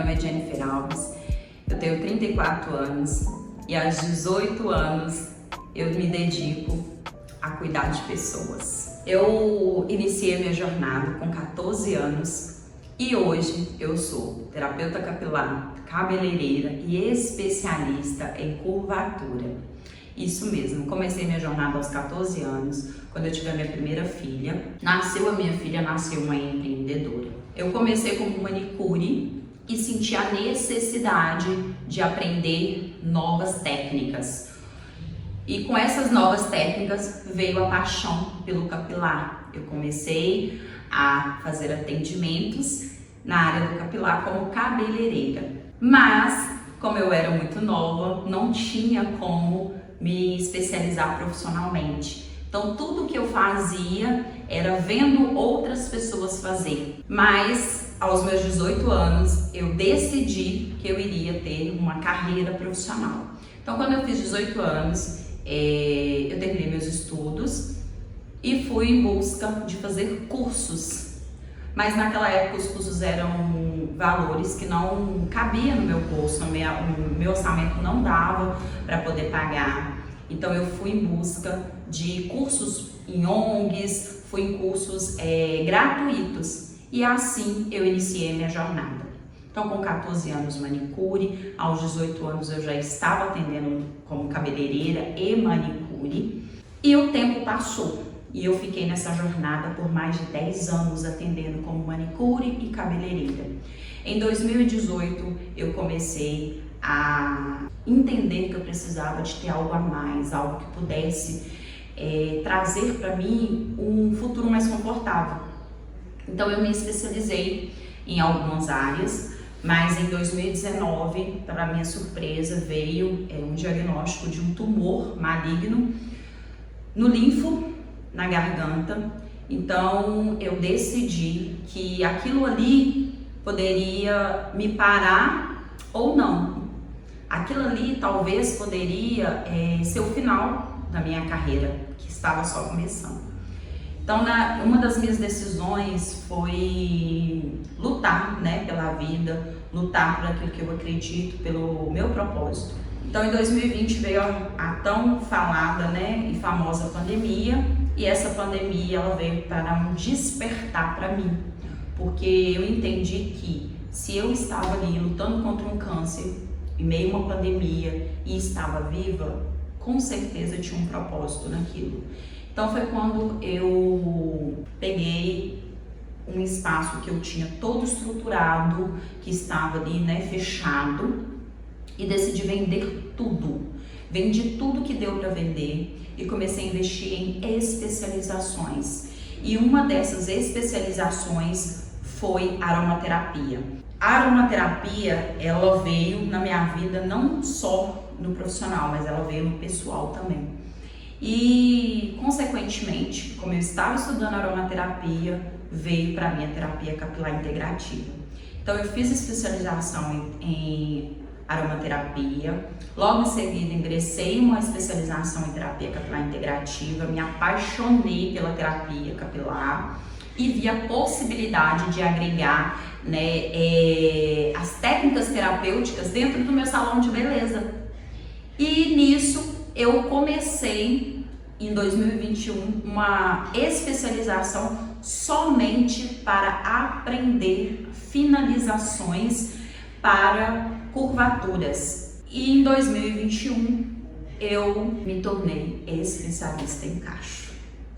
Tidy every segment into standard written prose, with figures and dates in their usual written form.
nome é Jennifer Alves, eu tenho 34 anos e aos 18 anos eu me dedico a cuidar de pessoas. Eu iniciei minha jornada com 14 anos e hoje eu sou terapeuta capilar, cabeleireira e especialista em curvatura. Isso mesmo, comecei minha jornada aos 14 anos, quando eu tive a minha primeira filha. Nasceu a minha filha, nasceu uma empreendedora. Eu comecei como manicure e senti a necessidade de aprender novas técnicas. E com essas novas técnicas veio a paixão pelo capilar. Eu comecei a fazer atendimentos na área do capilar como cabeleireira. Mas, como eu era muito nova, não tinha como me especializar profissionalmente. Então, tudo que eu fazia era vendo outras pessoas fazer. Mas, aos meus 18 anos, eu decidi que eu iria ter uma carreira profissional. Então, quando eu fiz 18 anos, eu terminei meus estudos e fui em busca de fazer cursos. Mas naquela época os cursos eram valores que não cabiam no meu bolso, o meu orçamento não dava para poder pagar. Então eu fui em busca de cursos em ONGs, fui em cursos gratuitos e assim eu iniciei minha jornada. Então com 14 anos manicure, aos 18 anos eu já estava atendendo como cabeleireira e manicure e o tempo passou. E eu fiquei nessa jornada por mais de 10 anos atendendo como manicure e cabeleireira. Em 2018, eu comecei a entender que eu precisava de ter algo a mais, algo que pudesse trazer para mim um futuro mais confortável. Então eu me especializei em algumas áreas, mas em 2019, para minha surpresa, veio um diagnóstico de um tumor maligno no linfo, na garganta. Então eu decidi que aquilo ali poderia me parar ou não. Aquilo ali talvez poderia ser o final da minha carreira, que estava só começando. Então uma das minhas decisões foi lutar, pela vida, lutar por aquilo que eu acredito, pelo meu propósito. Então em 2020 veio a tão falada e famosa pandemia. E essa pandemia ela veio para um despertar para mim, porque eu entendi que se eu estava ali lutando contra um câncer em meio a uma pandemia e estava viva, com certeza tinha um propósito naquilo. Então foi quando eu peguei um espaço que eu tinha todo estruturado, que estava ali fechado, e decidi vender tudo. Vendi tudo que deu para vender e comecei a investir em especializações. E uma dessas especializações foi aromaterapia. A aromaterapia, ela veio na minha vida não só no profissional, mas ela veio no pessoal também. E, consequentemente, como eu estava estudando aromaterapia, veio para mim a terapia capilar integrativa. Então, eu fiz especialização em aromaterapia, logo em seguida ingressei em uma especialização em terapia capilar integrativa, me apaixonei pela terapia capilar e vi a possibilidade de agregar as técnicas terapêuticas dentro do meu salão de beleza. E nisso eu comecei em 2021 uma especialização somente para aprender finalizações para curvaturas. E em 2021 eu me tornei especialista em cacho.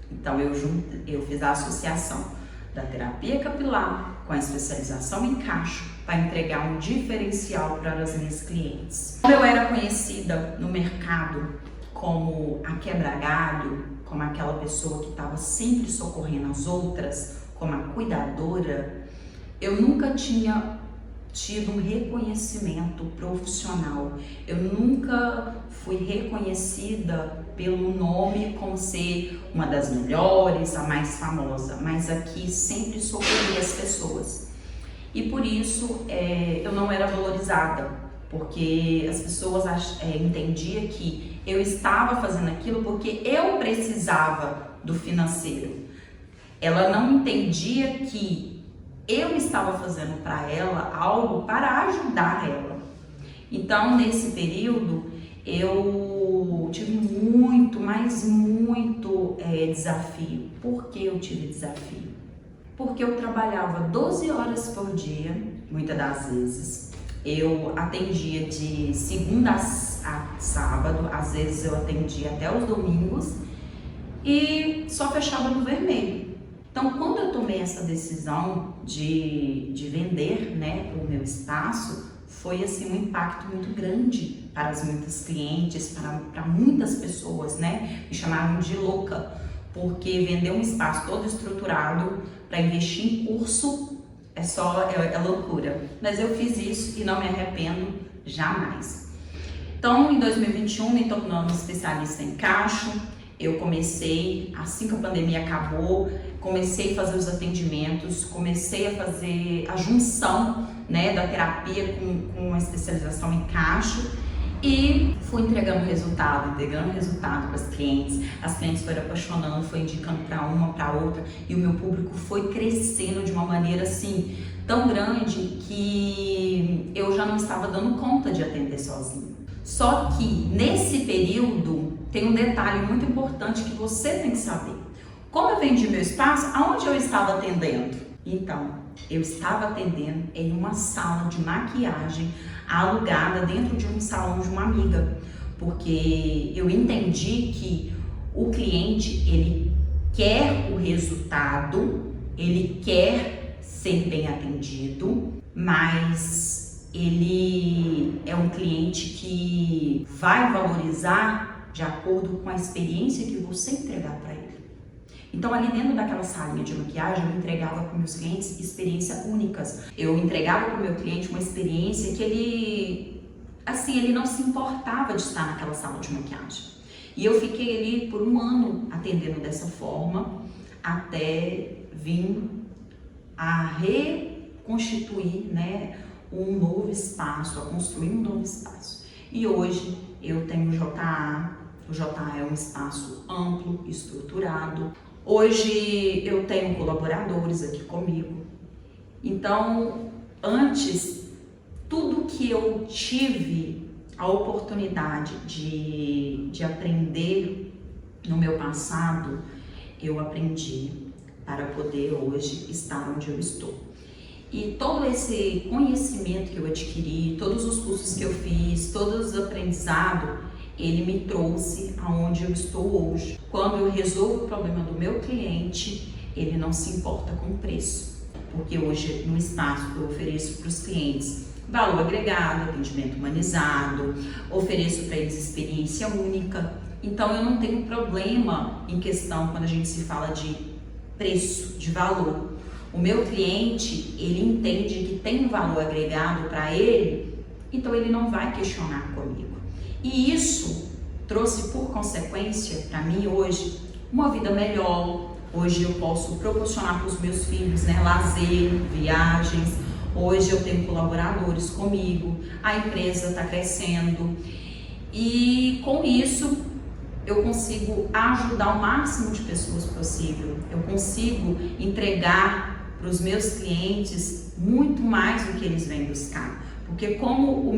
Então eu fiz a associação da terapia capilar com a especialização em cacho para entregar um diferencial para as minhas clientes. Eu era conhecida no mercado como a quebra-galho, como aquela pessoa que estava sempre socorrendo as outras, como a cuidadora. Eu nunca tinha tido um reconhecimento profissional. Eu nunca fui reconhecida pelo nome como ser uma das melhores, a mais famosa, mas aqui sempre socorri as pessoas. E por isso eu não era valorizada, porque as pessoas entendiam que eu estava fazendo aquilo porque eu precisava do financeiro. Ela não entendia que eu estava fazendo para ela algo para ajudar ela. Então, nesse período, eu tive muito, mas muito desafio. Por que eu tive desafio? Porque eu trabalhava 12 horas por dia, muitas das vezes. Eu atendia de segunda a sábado, às vezes eu atendia até os domingos e só fechava no vermelho. Então, quando eu tomei essa decisão de vender, né, o meu espaço, foi assim um impacto muito grande para as muitas clientes, para muitas pessoas, né? Me chamaram de louca, porque vender um espaço todo estruturado para investir em curso é loucura. Mas eu fiz isso e não me arrependo jamais. Então, em 2021, me tornando especialista em cacho, eu comecei, assim que a pandemia acabou, comecei a fazer os atendimentos, comecei a fazer a junção, né, da terapia com a especialização em cacho e fui entregando resultado para as clientes foram apaixonando, foi indicando para uma, para outra e o meu público foi crescendo de uma maneira assim tão grande que eu já não estava dando conta de atender sozinha. Só que nesse período tem um detalhe muito importante que você tem que saber. Como eu vendi meu espaço, aonde eu estava atendendo? Então, eu estava atendendo em uma sala de maquiagem alugada dentro de um salão de uma amiga, porque eu entendi que o cliente, ele quer o resultado, ele quer ser bem atendido, mas ele é um cliente que vai valorizar de acordo com a experiência que você entregar para ele. Então, ali dentro daquela salinha de maquiagem, eu entregava para meus clientes experiências únicas. Eu entregava para o meu cliente uma experiência que ele não se importava de estar naquela sala de maquiagem. E eu fiquei ali por um ano atendendo dessa forma, até vir a reconstituir, né, um novo espaço, a construir um novo espaço. E hoje eu tenho o JA. O JA é um espaço amplo, estruturado. Hoje eu tenho colaboradores aqui comigo. Então, antes, tudo que eu tive a oportunidade de aprender no meu passado, eu aprendi para poder hoje estar onde eu estou. E todo esse conhecimento que eu adquiri, todos os cursos que eu fiz, todos os aprendizados, ele me trouxe aonde eu estou hoje. Quando eu resolvo o problema do meu cliente, ele não se importa com o preço. Porque hoje, no espaço que eu ofereço para os clientes, valor agregado, atendimento humanizado, ofereço para eles experiência única. Então, eu não tenho problema em questão quando a gente se fala de preço, de valor. O meu cliente, ele entende que tem um valor agregado para ele, então ele não vai questionar comigo. E isso trouxe por consequência para mim hoje uma vida melhor. Hoje eu posso proporcionar para os meus filhos, né, lazer, viagens. Hoje eu tenho colaboradores comigo, a empresa está crescendo e com isso eu consigo ajudar o máximo de pessoas possível. Eu consigo entregar para os meus clientes muito mais do que eles vêm buscar. Porque como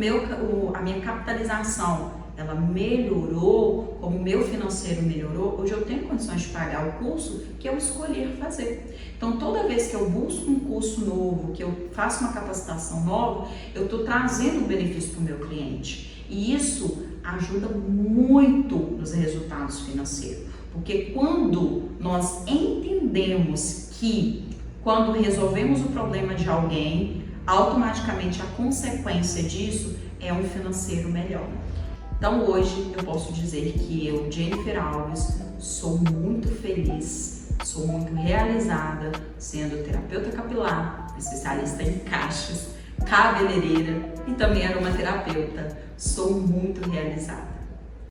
a minha capitalização ela melhorou, como o meu financeiro melhorou, hoje eu tenho condições de pagar o curso que eu escolher fazer. Então, toda vez que eu busco um curso novo, que eu faço uma capacitação nova, eu estou trazendo um benefício para o meu cliente. E isso ajuda muito nos resultados financeiros. Porque quando nós entendemos que quando resolvemos o problema de alguém, automaticamente a consequência disso é um financeiro melhor. Então hoje eu posso dizer que eu, Jennifer Alves, sou muito feliz, sou muito realizada sendo terapeuta capilar, especialista em cachos, cabeleireira e também aromaterapeuta. Sou muito realizada.